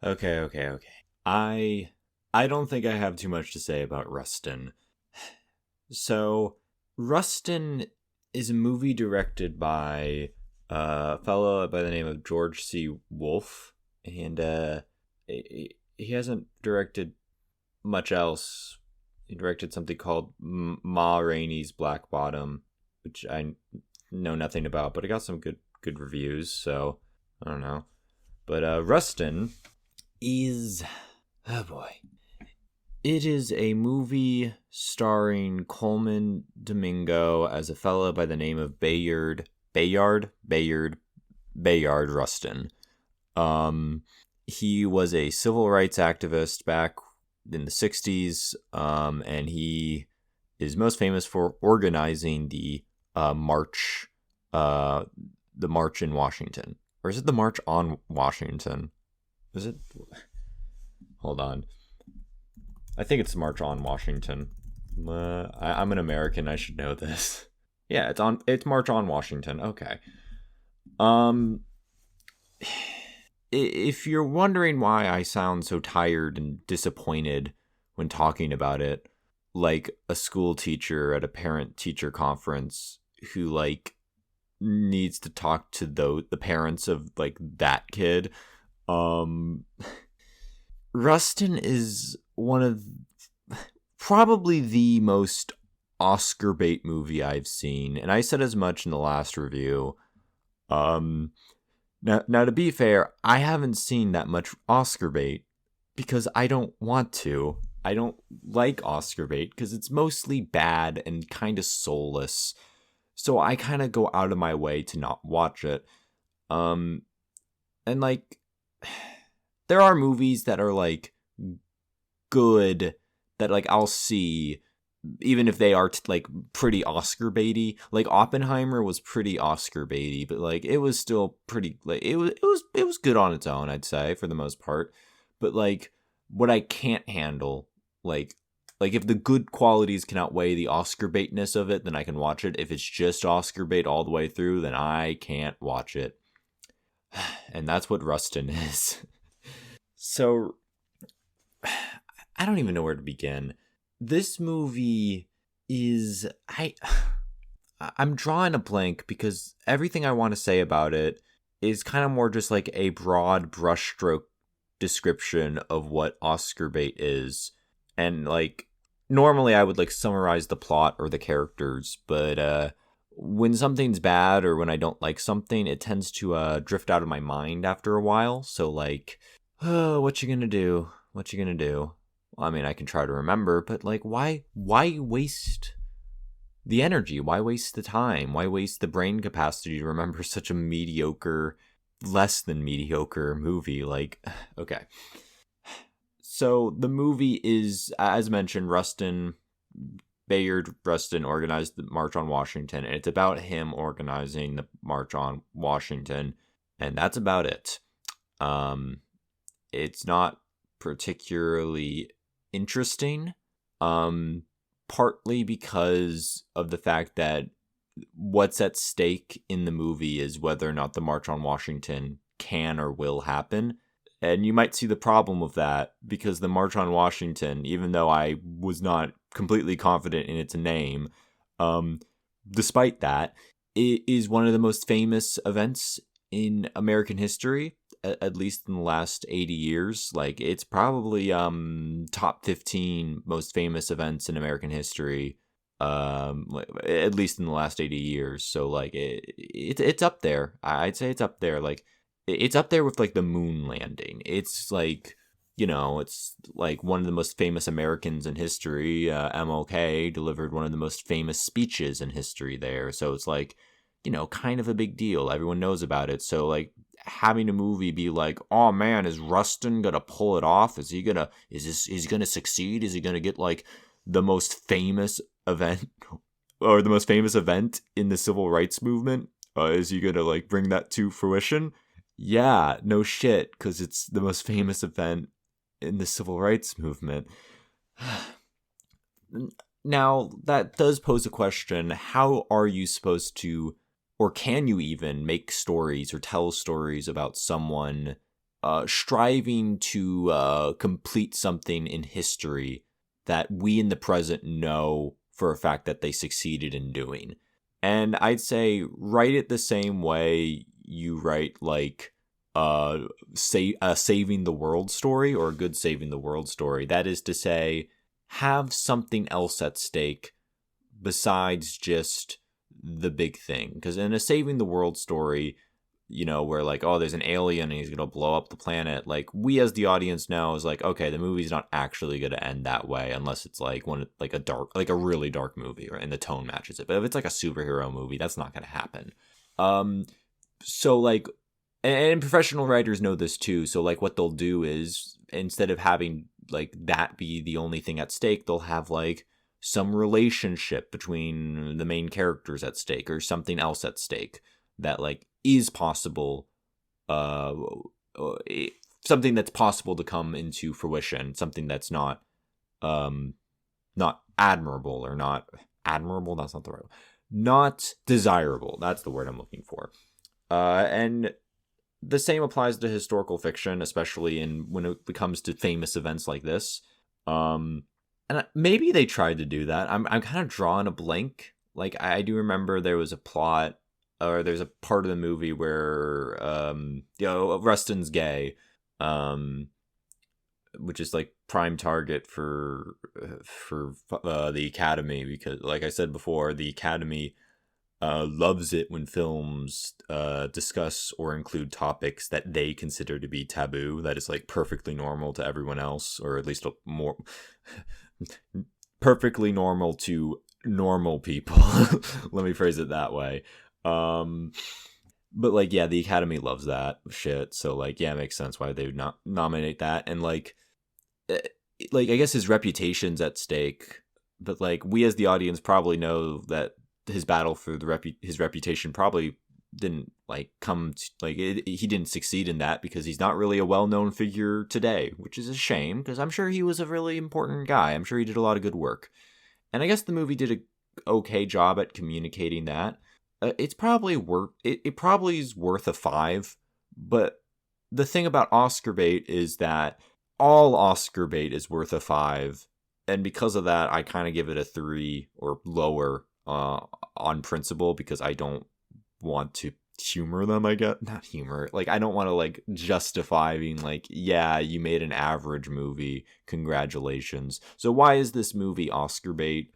Okay. I don't think I have too much to say about Rustin. So, Rustin is a movie directed by a fellow by the name of George C. Wolfe, and he hasn't directed much else. He directed something called Ma Rainey's Black Bottom, which I know nothing about, but it got some good reviews. So I don't know. But Rustin is, oh boy, it is a movie starring Coleman Domingo as a fellow by the name of Bayard Rustin. He was a civil rights activist back in the 60s, and he is most famous for organizing the march in Washington. Or is it the March on Washington? Is it? Hold on. I think it's the March on Washington. I'm an American. I should know this. Yeah, It's March on Washington. Okay. Um, if you're wondering why I sound so tired and disappointed when talking about it, like a school teacher at a parent-teacher conference who like needs to talk to the parents of like that kid, um, Rustin is one of probably the most Oscar bait movie I've seen, and I said as much in the last review. Um, now to be fair, I haven't seen that much Oscar bait because I don't want to. I don't like Oscar bait because it's mostly bad and kind of soulless. So I kind of go out of my way to not watch it. Um, and like, there are movies that are like good that like I'll see even if they are like pretty Oscar baity. Like Oppenheimer was pretty Oscar baity, but like it was still pretty like it was good on its own, I'd say, for the most part. But like what I can't handle, like like if the good qualities can outweigh the Oscar baitness of it, then I can watch it. If it's just Oscar bait all the way through, then I can't watch it. And that's what Rustin is. So I don't even know where to begin. This movie is I'm drawing a blank because everything I want to say about it is kind of more just like a broad brushstroke description of what Oscar bait is. And like normally I would like summarize the plot or the characters, but when something's bad or when I don't like something, it tends to drift out of my mind after a while. So like, oh, what you gonna do? What you gonna do? Well, I mean, I can try to remember, but like, why waste the energy? Why waste the time? Why waste the brain capacity to remember such a mediocre, less than mediocre movie? Like, okay. So the movie is, as mentioned, Bayard Rustin organized the March on Washington, and it's about him organizing the March on Washington, and that's about it. It's not particularly interesting, partly because of the fact that what's at stake in the movie is whether or not the March on Washington can or will happen. And you might see the problem with that because the March on Washington, even though I was not completely confident in its name, despite that, it is one of the most famous events in American history, at least in the last 80 years. Like, it's probably top 15 most famous events in American history, at least in the last 80 years. So like it's up there. I'd say it's up there. Like it's up there with like the moon landing. It's like, it's like one of the most famous Americans in history. MLK delivered one of the most famous speeches in history there. So it's like, kind of a big deal. Everyone knows about it. So like having a movie be like, oh man, is Rustin gonna pull it off? Is he gonna succeed? Is he gonna get like the most famous event or the most famous event in the civil rights movement? Is he gonna like bring that to fruition? Yeah, no shit, because it's the most famous event in the civil rights movement. Now, that does pose a question. How are you supposed to, or can you even make stories or tell stories about someone striving to complete something in history that we in the present know for a fact that they succeeded in doing. And I'd say write it the same way you write like saving the world story, or a good saving the world story. That is to say, have something else at stake besides just the big thing. Because in a saving the world story, where like, oh, there's an alien and he's gonna blow up the planet, like we as the audience know is like, okay, the movie's not actually gonna end that way unless it's like a really dark movie, right? And the tone matches it. But if it's like a superhero movie, that's not gonna happen. So like, and professional writers know this too. So like, what they'll do is, instead of having like that be the only thing at stake, they'll have like some relationship between the main characters at stake, or something else at stake that like is possible, something that's possible to come into fruition, something that's not admirable, or not admirable. That's not the right word. Not desirable. That's the word I'm looking for. And the same applies to historical fiction, especially when it comes to famous events like this. And maybe they tried to do that. I'm kind of drawing a blank. Like, I do remember there was a plot, or there's a part of the movie where Rustin's gay, which is like prime target for the Academy, because like I said before, the Academy loves it when films discuss or include topics that they consider to be taboo, that is like perfectly normal to everyone else, or at least more perfectly normal to normal people. Let me phrase it that way. But like, yeah, the Academy loves that shit, so like, yeah, it makes sense why they would not nominate that. And like I guess his reputation's at stake, but like, we as the audience probably know that his battle for his reputation probably didn't like come to, like he didn't succeed in that, because he's not really a well-known figure today, which is a shame, because I'm sure he was a really important guy. I'm sure he did a lot of good work, and I guess the movie did a okay job at communicating that. It's probably it probably is worth a 5, but the thing about Oscar bait is that all Oscar bait is worth a 5, and because of that, I kind of give it a 3 or lower on principle, because I don't want to humor them. I guess not humor, like I don't want to like justify being like, yeah, you made an average movie, congratulations. So why is this movie Oscar bait?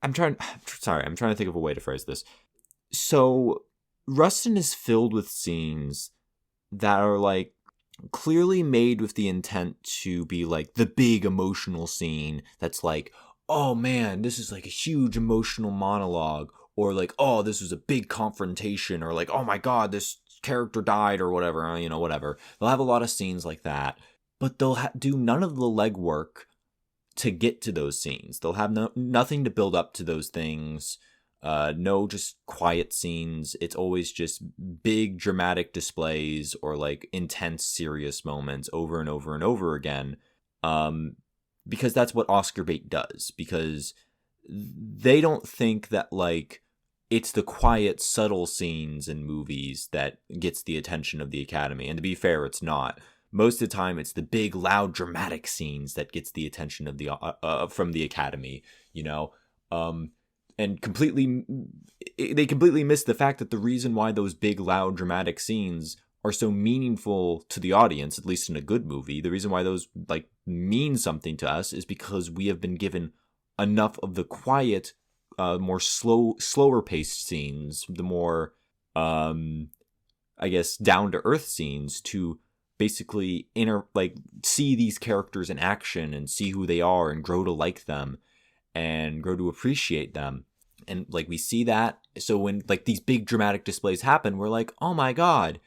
I'm trying to think of a way to phrase this. So Rustin is filled with scenes that are like clearly made with the intent to be like the big emotional scene that's like, oh man, this is like a huge emotional monologue, or like, oh, this was a big confrontation, or like, oh my god, this character died, or whatever, whatever. They'll have a lot of scenes like that, but they'll do none of the legwork to get to those scenes. They'll have nothing to build up to those things. No, just quiet scenes. It's always just big dramatic displays, or like intense serious moments over and over and over again. Because that's what Oscar bait does, because they don't think that like it's the quiet, subtle scenes in movies that gets the attention of the Academy. And to be fair, it's not. Most of the time, it's the big, loud, dramatic scenes that gets the attention of the from the Academy, and they completely miss the fact that the reason why those big, loud, dramatic scenes are so meaningful to the audience, at least in a good movie, the reason why those like mean something to us is because we have been given enough of the quiet, more slower paced scenes, the more, I guess, down to earth scenes, to basically see these characters in action and see who they are and grow to like them and grow to appreciate them. And like, we see that. So when like these big dramatic displays happen, we're like, oh my god,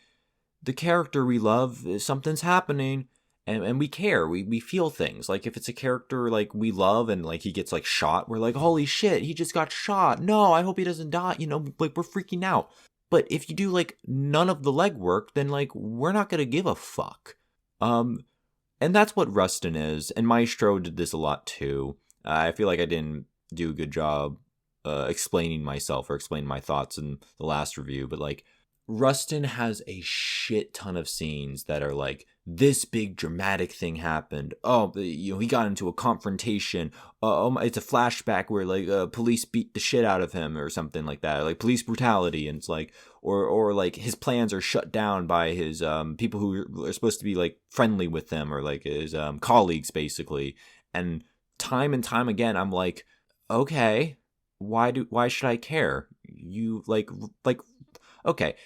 the character we love, something's happening, and we care. We feel things. Like, if it's a character like we love and like he gets like shot, we're like, holy shit, he just got shot. No, I hope he doesn't die. Like, we're freaking out. But if you do like none of the legwork, then like we're not gonna give a fuck. And that's what Rustin is. And Maestro did this a lot too. I feel like I didn't do a good job explaining myself or explaining my thoughts in the last review, but like, Rustin has a shit ton of scenes that are like, this big dramatic thing happened. Oh, he got into a confrontation. It's a flashback where like police beat the shit out of him or something like that, like police brutality, and it's like, or like his plans are shut down by his people who are supposed to be like friendly with them, or like his colleagues basically. And time again, I'm like, okay, why should I care? You like okay.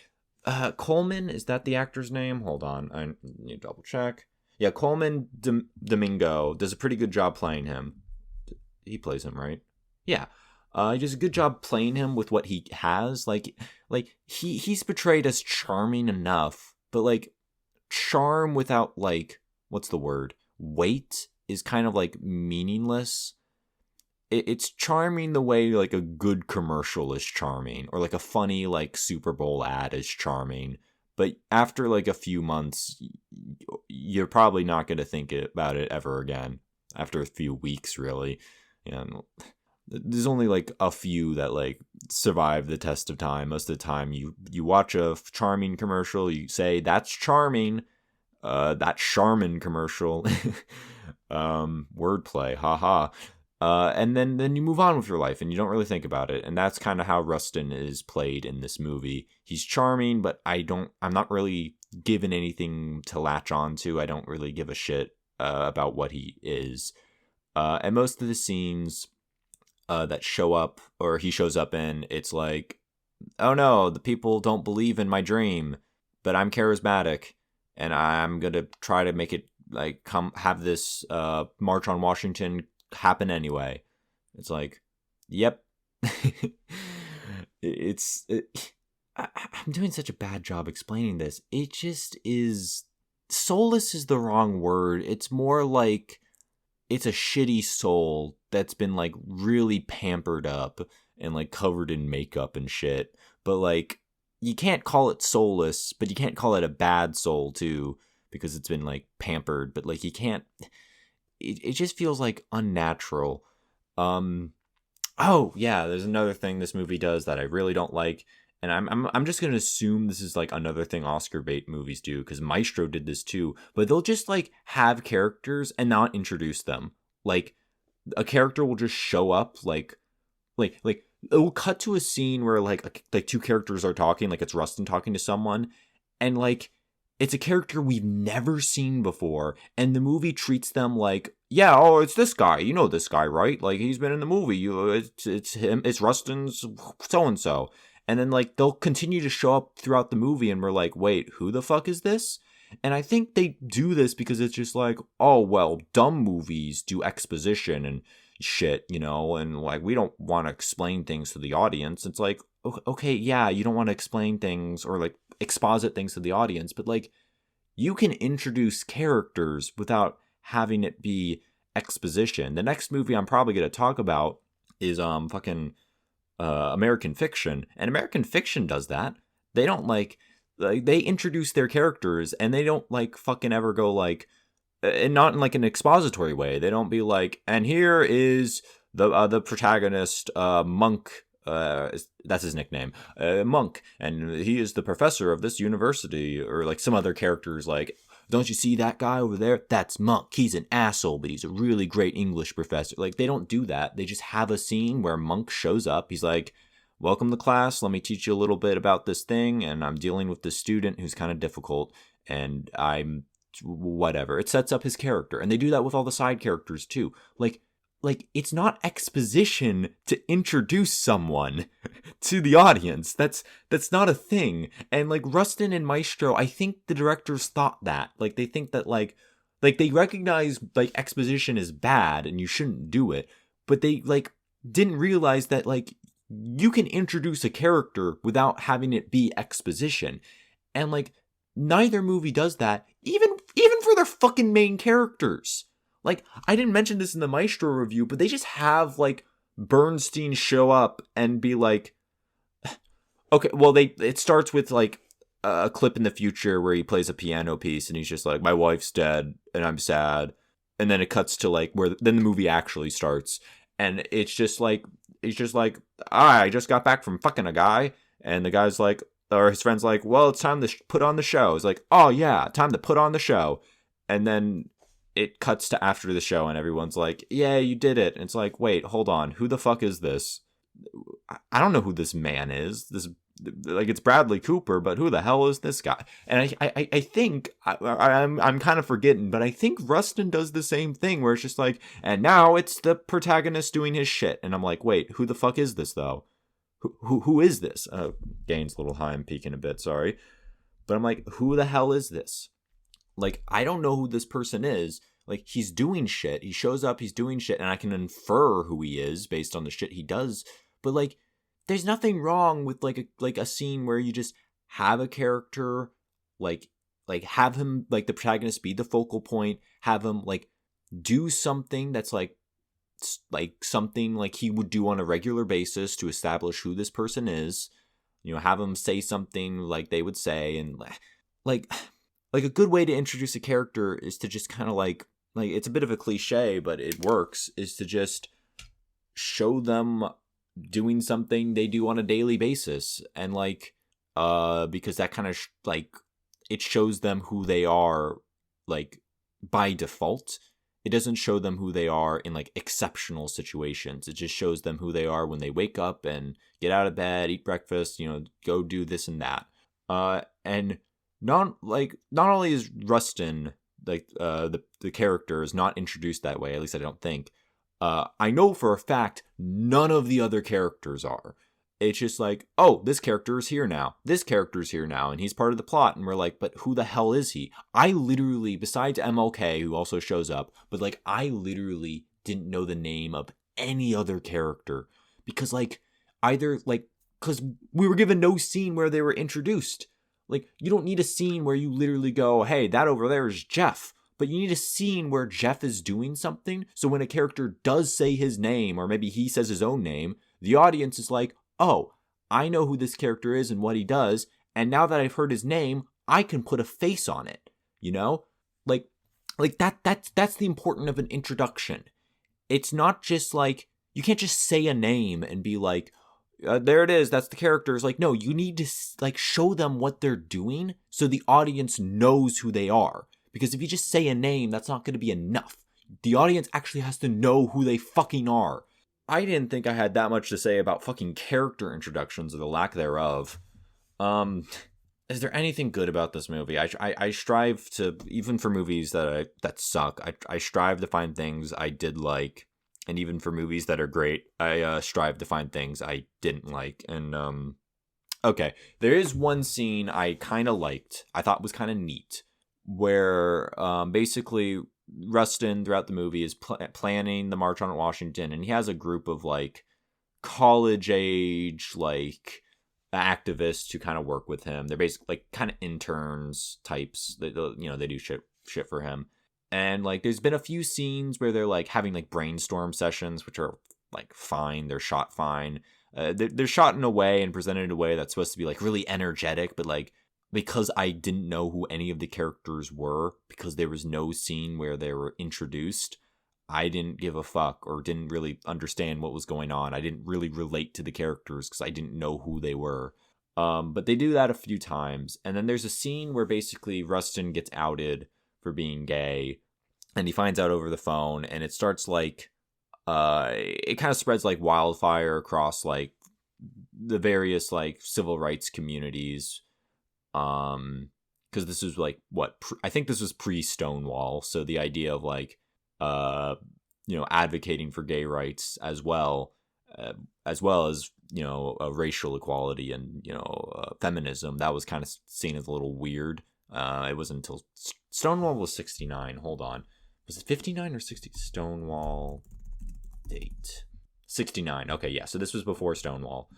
Coleman, is that the actor's name? Hold on, I need to double check. Yeah, Coleman Domingo does a pretty good job playing him. He plays him, right? Yeah. He does a good job playing him with what he has. Like he's portrayed as charming enough, but like charm without like, what's the word? Weight is kind of like meaningless. It's charming the way like a good commercial is charming, or like a funny like Super Bowl ad is charming. But after like a few months, you're probably not going to think about it ever again. After a few weeks, really. There's only like a few that like survive the test of time. Most of the time, you watch a charming commercial, you say that's charming. That Charmin commercial. Wordplay, haha. And then you move on with your life and you don't really think about it. And that's kind of how Rustin is played in this movie. He's charming, but I'm not really given anything to latch on to. I don't really give a shit about what he is. And most of the scenes that show up, or he shows up in, it's like, oh no, the people don't believe in my dream, but I'm charismatic and I'm going to try to make it like have this March on Washington happen anyway. It's like, yep. I'm doing such a bad job explaining this. It just is, soulless is the wrong word. It's more like it's a shitty soul that's been like really pampered up and like covered in makeup and shit. But like, you can't call it soulless, but you can't call it a bad soul too, because it's been like pampered. But like, you can't, it just feels like unnatural. Oh yeah, there's another thing this movie does that I really don't like, and I'm just gonna assume this is like another thing Oscar bait movies do, because Maestro did this too. But they'll just like have characters and not introduce them. Like a character will just show up, like it will cut to a scene where like two characters are talking, like it's Rustin talking to someone, and like, it's a character we've never seen before, and the movie treats them like, yeah, oh, it's this guy. You know this guy, right? Like, he's been in the movie. It's him. It's Rustin's so-and-so. And then, like, they'll continue to show up throughout the movie, and we're like, wait, who the fuck is this? And I think they do this because it's just like, oh, well, dumb movies do exposition and shit, and, like, we don't want to explain things to the audience. It's like, okay, yeah, you don't want to explain things or, like, exposit things to the audience, but like, you can introduce characters without having it be exposition. The next movie I'm probably going to talk about is American Fiction, and American Fiction does that. They don't like they introduce their characters, and they don't like fucking ever go like, and not in like an expository way. They don't be like, and here is the protagonist, Monk. That's his nickname, Monk, and he is the professor of this university, or like some other characters like, don't you see that guy over there? That's Monk. He's an asshole, but he's a really great English professor. Like, they don't do that. They just have a scene where Monk shows up. He's like, welcome to class. Let me teach you a little bit about this thing, and I'm dealing with this student who's kind of difficult, and I'm whatever. It sets up his character, and they do that with all the side characters too. Like, it's not exposition to introduce someone to the audience. That's not a thing. And like, Rustin and Maestro, I think the directors thought that. Like, they think that like they recognize like exposition is bad and you shouldn't do it, but they like didn't realize that like you can introduce a character without having it be exposition. And like, neither movie does that, even for their fucking main characters. Like, I didn't mention this in the Maestro review, but they just have, like, Bernstein show up and be like, okay, well, it starts with, like, a clip in the future where he plays a piano piece, and he's just like, my wife's dead, and I'm sad. And then it cuts to, like, where then the movie actually starts. And it's just like, I just got back from fucking a guy. And the guy's like, or his friend's like, well, it's time to put on the show. It's like, oh yeah, time to put on the show. And then it cuts to after the show and everyone's like, yeah, you did it. And it's like, wait, hold on. Who the fuck is this? I don't know who this man is. This, like, it's Bradley Cooper, but who the hell is this guy? And I think I'm kind of forgetting, but I think Rustin does the same thing where it's just like, and now it's the protagonist doing his shit. And I'm like, wait, who the fuck is this though? Who is this? Gain's a little high. I'm peeking a bit. Sorry. But I'm like, who the hell is this? Like, I don't know who this person is. Like, he's doing shit. He shows up, he's doing shit, and I can infer who he is based on the shit he does. But, like, there's nothing wrong with, like a scene where you just have a character, like have him, like, the protagonist be the focal point, have him, like, do something that's, like something like he would do on a regular basis to establish who this person is. You know, have him say something like they would say, and like a good way to introduce a character is to just kind of like it's a bit of a cliche, but it works, is to just show them doing something they do on a daily basis. And because that kind of it shows them who they are, like, by default. It doesn't show them who they are in, like, exceptional situations. It just shows them who they are when they wake up and get out of bed, eat breakfast, you know, go do this and that. And not only is Rustin, like, the character is not introduced that way, at least I don't think. I know for a fact none of the other characters are. It's just like, oh, this character is here now. This character is here now, and he's part of the plot. And we're like, but who the hell is he? I literally, besides MLK, who also shows up, but, like, I literally didn't know the name of any other character. Because, like, because we were given no scene where they were introduced. Like, you don't need a scene where you literally go, hey, that over there is Jeff. But you need a scene where Jeff is doing something, so when a character does say his name, or maybe he says his own name, the audience is like, oh, I know who this character is and what he does, and now that I've heard his name, I can put a face on it, you know? Like that's the importance of an introduction. It's not just like, you can't just say a name and be like, there it is, that's the character. It's like, no, you need to, like, show them what they're doing so the audience knows who they are. Because if you just say a name, that's not going to be enough. The audience actually has to know who they fucking are. I didn't think I had that much to say about fucking character introductions, or the lack thereof. Is there anything good about this movie? I strive to, even for movies that suck, I strive to find things I did like. And even for movies that are great, I strive to find things I didn't like. And, okay, there is one scene I kind of liked. I thought was kind of neat. Where, basically, Rustin, throughout the movie, is planning the March on Washington. And he has a group of, like, college-age, like, activists who kind of work with him. They're basically, like, kind of interns types. They do shit for him. And, like, there's been a few scenes where they're, like, having, like, brainstorm sessions, which are, like, fine. They're shot fine. They're shot in a way and presented in a way that's supposed to be, like, really energetic. But, like, because I didn't know who any of the characters were, because there was no scene where they were introduced, I didn't give a fuck, or didn't really understand what was going on. I didn't really relate to the characters because I didn't know who they were. But they do that a few times. And then there's a scene where basically Rustin gets outed for being gay, and he finds out over the phone, and it starts like, it kind of spreads like wildfire across like the various like civil rights communities. Because this was like I think this was pre-Stonewall, so the idea of like, advocating for gay rights as well as racial equality and feminism, that was kind of seen as a little weird. It wasn't until Stonewall was 69. Hold on, was it 59 or 60? Stonewall date 69. Okay, yeah. So this was before Stonewall.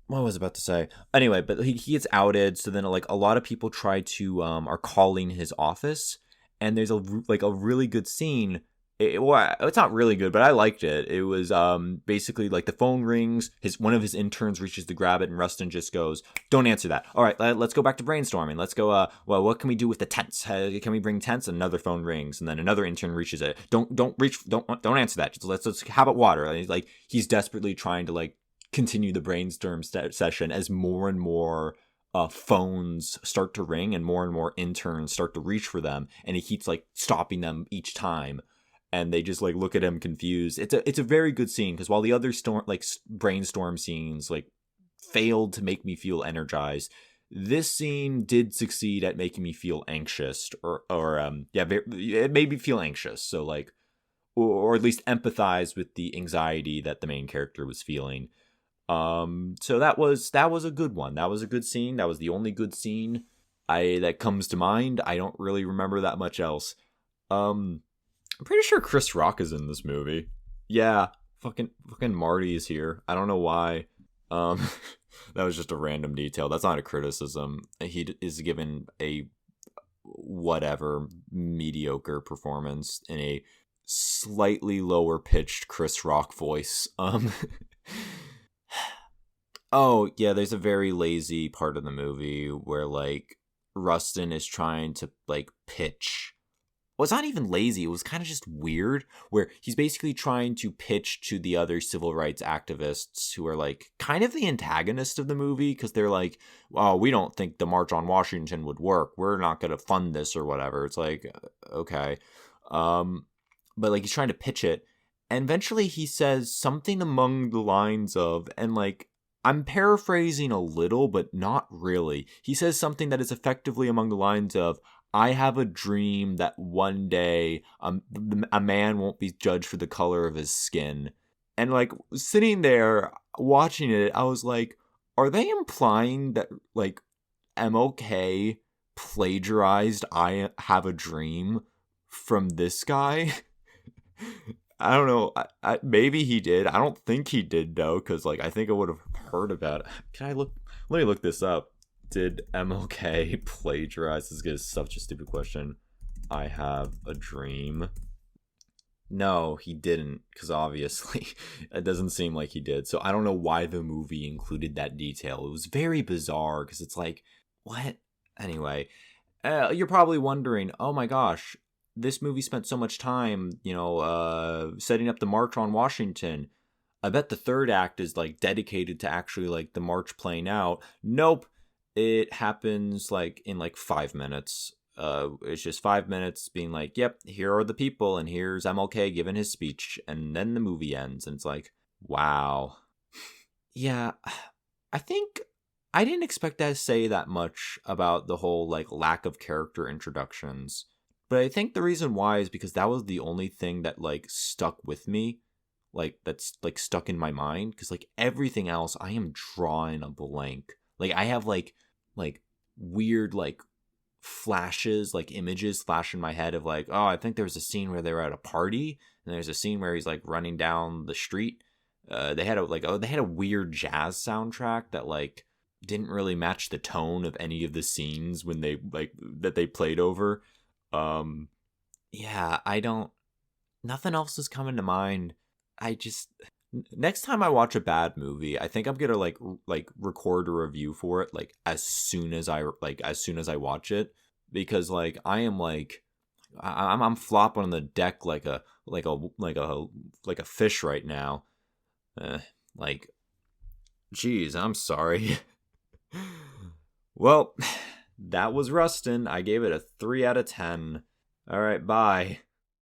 What was I about to say? Anyway, but he gets outed, so then like a lot of people try to are calling his office, and there's a really good scene. It's not really good, but I liked it. It was basically like the phone rings, one of his interns reaches to grab it, and Rustin just goes, "Don't answer that. All right, let's go back to brainstorming. Let's go. Well, what can we do with the tents? Can we bring tents?" Another phone rings, and then another intern reaches it. Don't answer that. Let's how about water? And he's desperately trying to like continue the brainstorm session as more and more phones start to ring and more interns start to reach for them, and he keeps like stopping them each time, and they just like look at him confused. It's a very good scene, because while the other brainstorm scenes like failed to make me feel energized, this scene did succeed at making me feel anxious, it made me feel anxious. So like, or at least empathize with the anxiety that the main character was feeling. So that was a good one. That was a good scene. That was the only good scene that comes to mind. I don't really remember that much else. I'm pretty sure Chris Rock is in this movie. Yeah, fucking Marty is here. I don't know why. That was just a random detail. That's not a criticism. He is given a whatever mediocre performance in a slightly lower pitched Chris Rock voice. Oh, yeah, there's a very lazy part of the movie where, like, Rustin is trying to, like, pitch. Well, it's not even lazy. It was kind of just weird, where he's basically trying to pitch to the other civil rights activists who are, like, kind of the antagonist of the movie, because they're like, oh, we don't think the March on Washington would work. We're not going to fund this or whatever. It's like, okay. But, like, he's trying to pitch it, and eventually he says something among the lines of, and, like, I'm paraphrasing a little, but not really. He says something that is effectively among the lines of, I have a dream that one day a man won't be judged for the color of his skin. And, like, sitting there watching it, I was like, are they implying that, like, MLK plagiarized I Have a Dream from this guy? I don't know. Maybe he did. I don't think he did, though, because, like, I think I would have heard about it. Let me look this up. Did MLK plagiarize? This is such a stupid question. I Have a Dream. No, he didn't, because obviously it doesn't seem like he did. So I don't know why the movie included that detail. It was very bizarre, because it's like, what? Anyway, you're probably wondering, oh my gosh, this movie spent so much time, setting up the March on Washington. I bet the third act is, like, dedicated to actually, like, the march playing out. Nope. It happens, like, in, like, 5 minutes. It's just 5 minutes being like, yep, here are the people, and here's MLK giving his speech, and then the movie ends, and it's like, wow. Yeah, I think I didn't expect that to say that much about the whole, like, lack of character introductions. But I think the reason why is because that was the only thing that, like, stuck with me. Like, that's, like, stuck in my mind. Because, like, everything else, I am drawing a blank. Like, I have, like weird, like, flashes, like, images flash in my head of, like, oh, I think there was a scene where they were at a party. And there's a scene where he's, like, running down the street. They had a weird jazz soundtrack that, like, didn't really match the tone of any of the scenes when they, like, that they played over. Yeah, nothing else is coming to mind. Next time I watch a bad movie, I think I'm gonna like record a review for it, like, as soon as I watch it, because, like, I am, like, I'm flopping on the deck like a fish right now. Like, geez, I'm sorry. Well, that was Rustin. I gave it a 3 out of 10. All right, bye.